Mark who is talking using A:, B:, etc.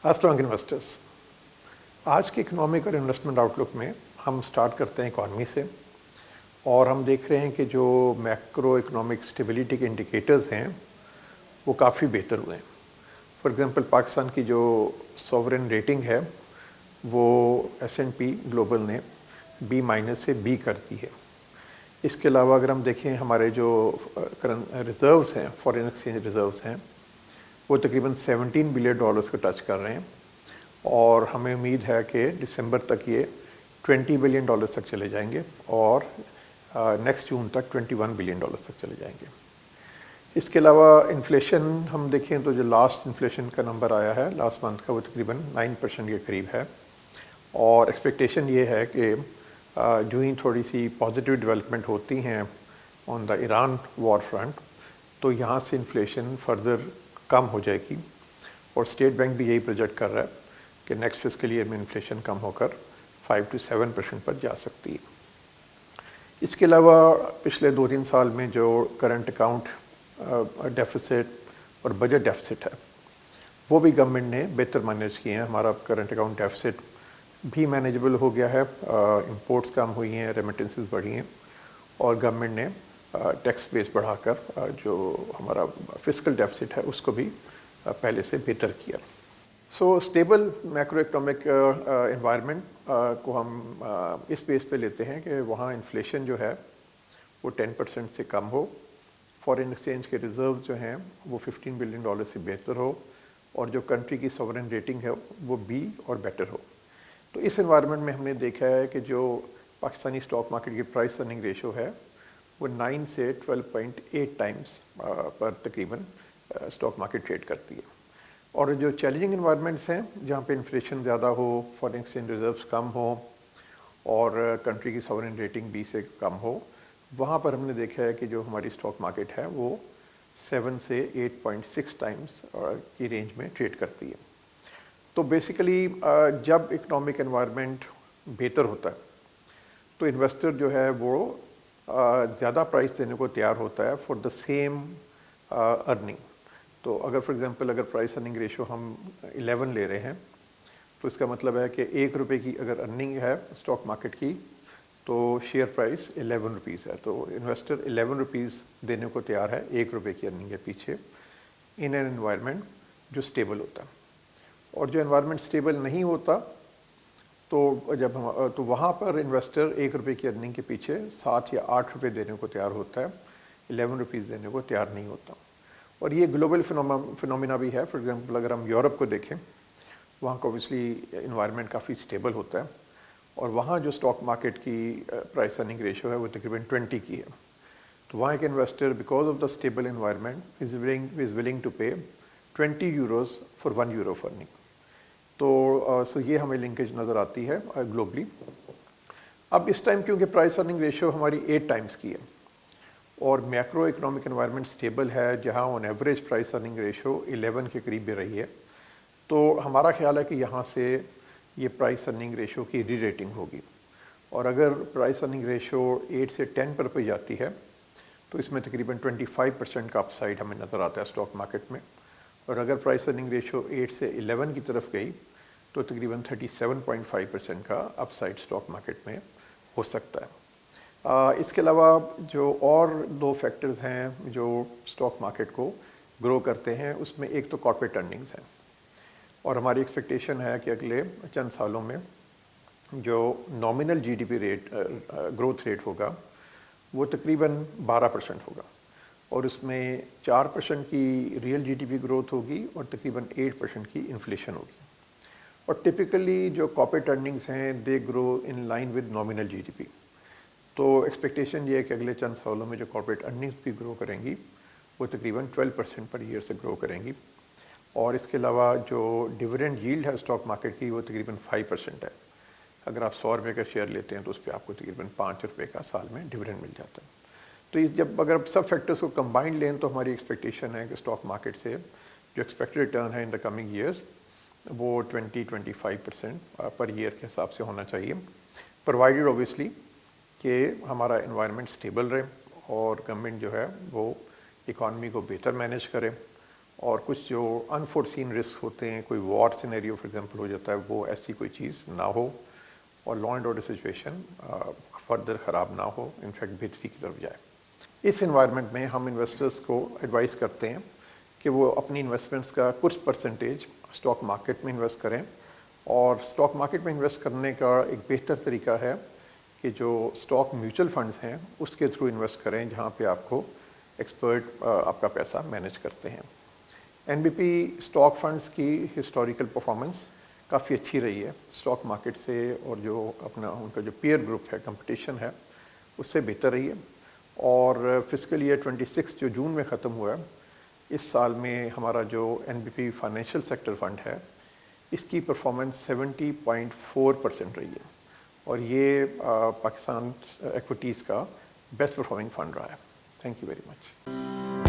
A: अस्सलाम इन्वेस्टर्स। आज के इकोनॉमिक और इन्वेस्टमेंट आउटलुक में हम स्टार्ट करते हैं इकॉनमी से, और हम देख रहे हैं कि जो मैक्रो इकोनॉमिक स्टेबिलिटी के इंडिकेटर्स हैं वो काफ़ी बेहतर हुए हैं। फॉर एग्जांपल पाकिस्तान की जो सॉवरेन रेटिंग है वो S&P ग्लोबल ने B- से B कर दी है। इसके अलावा अगर हम देखें हमारे जो करंट रिज़र्व्स हैं, फॉरेन एक्सचेंज रिज़र्व्स हैं, वो तकरीबन $17 बिलियन को टच कर रहे हैं, और हमें उम्मीद है कि दिसंबर तक ये $20 बिलियन तक चले जाएंगे, और नेक्स्ट जून तक $21 बिलियन तक चले जाएंगे। इसके अलावा इन्फ्लेशन हम देखें तो जो लास्ट इन्फ्लेशन का नंबर आया है लास्ट मंथ का, वो तकरीबन 9% के करीब है, और एक्सपेक्टेशन ये है कि जो ही थोड़ी सी पॉजिटिव डेवलपमेंट होती हैं on the Iran war front, तो यहाँ से इन्फ्लेशन फर्दर कम हो जाएगी, और स्टेट बैंक भी यही प्रोजेक्ट कर रहा है कि नेक्स्ट फिस्कल ईयर में इन्फ्लेशन कम होकर 5 से 7% पर जा सकती है। इसके अलावा पिछले 2-3 साल में जो करंट अकाउंट डेफिसिट और बजट डेफिसिट है वो भी गवर्नमेंट ने बेहतर मैनेज किए हैं। हमारा करंट अकाउंट डेफिसिट भी मैनेजेबल हो गया है, इंपोर्ट्स कम हुई हैं, रेमिटेंसेस बढ़ी हैं, और गवर्नमेंट ने टैक्स बेस बढ़ाकर जो हमारा फिस्कल डेफिसिट है उसको भी पहले से बेहतर किया। सो स्टेबल मैक्रो इकोनॉमिक एनवायरनमेंट को हम इस बेस पे लेते हैं कि वहाँ इन्फ्लेशन जो है वो 10% से कम हो, फॉरेन एक्सचेंज के रिज़र्व जो हैं वो $15 बिलियन से बेहतर हो, और जो कंट्री की सॉवरेन रेटिंग है वो B और बेटर हो। तो इस एनवायरनमेंट में हमने देखा है कि जो पाकिस्तानी स्टॉक मार्केट की प्राइस अर्निंग रेशो है वो 9 से 12.8 टाइम्स पर तकरीबन स्टॉक मार्केट ट्रेड करती है। और जो चैलेंजिंग इन्वायरमेंट्स हैं जहाँ पे इन्फ्लेशन ज़्यादा हो, फॉरेन एक्सचेंज रिजर्व्स कम हो, और कंट्री की सॉवरेन रेटिंग B से कम हो, वहाँ पर हमने देखा है कि जो हमारी स्टॉक मार्केट है वो 7 से 8.6 टाइम्स की रेंज में ट्रेड करती है। तो बेसिकली जब इकोनॉमिक एनवायरनमेंट बेहतर होता है तो इन्वेस्टर जो है वो ज़्यादा प्राइस देने को तैयार होता है फॉर द सेम अर्निंग। तो अगर फॉर एग्जांपल अगर प्राइस अर्निंग रेशो हम 11 ले रहे हैं तो इसका मतलब है कि ₹1 की अगर अर्निंग है स्टॉक मार्केट की तो शेयर प्राइस ₹11 है, तो इन्वेस्टर ₹11 देने को तैयार है ₹1 की अर्निंग के पीछे, इन एन एनवायरनमेंट जो स्टेबल होता है। और जो एनवायरनमेंट स्टेबल नहीं होता तो जब हम तो वहाँ पर इन्वेस्टर ₹1 की अर्निंग के पीछे 7 या 8 रुपये देने को तैयार होता है, ₹11 देने को तैयार नहीं होता। और ये ग्लोबल फिनोमिना भी है। फॉर एग्जांपल अगर हम यूरोप को देखें, वहाँ का ऑब्वियसली इन्वायरमेंट काफ़ी स्टेबल होता है, और वहाँ जो स्टॉक मार्केट की प्राइस अर्निंग रेशो है वो तकरीबन 20 की है। तो वहाँ एक investor because of the stable environment is willing to pay €20 for €1 of earning. तो सो ये हमें लिंकेज नज़र आती है ग्लोबली। अब इस टाइम क्योंकि प्राइस अर्निंग रेशो हमारी 8 टाइम्स की है और मैक्रो इकोनॉमिक एनवायरनमेंट स्टेबल है जहां on average price earning ratio 11 के करीब भी रही है, तो हमारा ख्याल है कि यहाँ से ये प्राइस अर्निंग रेशो की री रेटिंग होगी। और अगर प्राइस अर्निंग रेशो 8 से 10 पर जाती है तो इसमें तकरीबन 25% का अपसाइड हमें नज़र आता है स्टॉक मार्केट में। और अगर प्राइस अर्निंग रेशो 8 से 11 की तरफ गई तो तकरीबन 37.5% का अपसाइड स्टॉक मार्केट में हो सकता है। इसके अलावा जो और 2 फैक्टर्स हैं जो स्टॉक मार्केट को ग्रो करते हैं, उसमें एक तो कॉर्पोरेट अर्निंग्स हैं, और हमारी एक्सपेक्टेशन है कि अगले चंद सालों में जो nominal GDP rate growth rate होगा वो तकरीबन 12% होगा, और उसमें 4% की रियल जीडीपी ग्रोथ होगी और तकरीबन 8% की इन्फ्लेशन होगी। और टिपिकली जो कॉर्पोरेट अर्निंग्स हैं they grow in line with nominal GDP. तो एक्सपेक्टेशन ये है कि अगले चंद सालों में जो कॉर्पोरेट अर्निंग्स भी ग्रो करेंगी वो तकरीबन 12% पर ईयर से ग्रो करेंगी। और इसके अलावा जो डिविडेंड यील्ड है स्टॉक मार्केट की वो तकरीबन 5% है। अगर आप ₹100 का शेयर लेते हैं तो उस पर आपको तकरीबन ₹5 का साल में डिविडेंड मिल जाता है। तो इस जब अगर सब फैक्टर्स को कंबाइंड लें तो हमारी एक्सपेक्टेशन है कि स्टॉक मार्केट से जो एक्सपेक्टेड रिटर्न है इन द कमिंग ईयर्स वो 20-25% पर ईयर के हिसाब से होना चाहिए, प्रोवाइडेड ऑब्वियसली कि हमारा एनवायरनमेंट स्टेबल रहे और गवर्नमेंट जो है वो इकॉनमी को बेहतर मैनेज करे اور کچھ جو انفورسین رسک ہوتے ہیں، کوئی وار سینیریو فار ایگزامپل ہو جاتا ہے، وہ ایسی کوئی چیز نہ ہو اور law and order situation further خراب نہ ہو، انفیکٹ بہتری کی طرف جائے۔ اس انوائرمنٹ میں ہم انویسٹرز کو ایڈوائز کرتے ہیں کہ وہ اپنی انویسٹمنٹس کا کچھ پرسنٹیج اسٹاک مارکیٹ میں انویسٹ کریں، اور اسٹاک مارکیٹ میں انویسٹ کرنے کا ایک بہتر طریقہ ہے کہ جو اسٹاک میوچل فنڈز ہیں اس کے تھرو انویسٹ کریں، جہاں پہ آپ کو ایکسپرٹ آپ کا پیسہ مینیج کرتے ہیں۔ N B P stock funds کی ہسٹوریکل پرفارمنس کافی اچھی رہی ہے اسٹاک مارکیٹ سے، اور جو اپنا ان کا جو پیئر گروپ ہے، کمپٹیشن ہے، اس سے بہتر رہی ہے۔ اور فسکل ایئر 26 جو جون میں ختم ہوا ہے، اس سال میں ہمارا جو N B P financial sector fund ہے، اس کی پرفارمنس 70.4% رہی ہے، اور یہ پاکستان ایکویٹیز کا بیسٹ پرفارمنگ فنڈ رہا ہے۔ Thank you very much.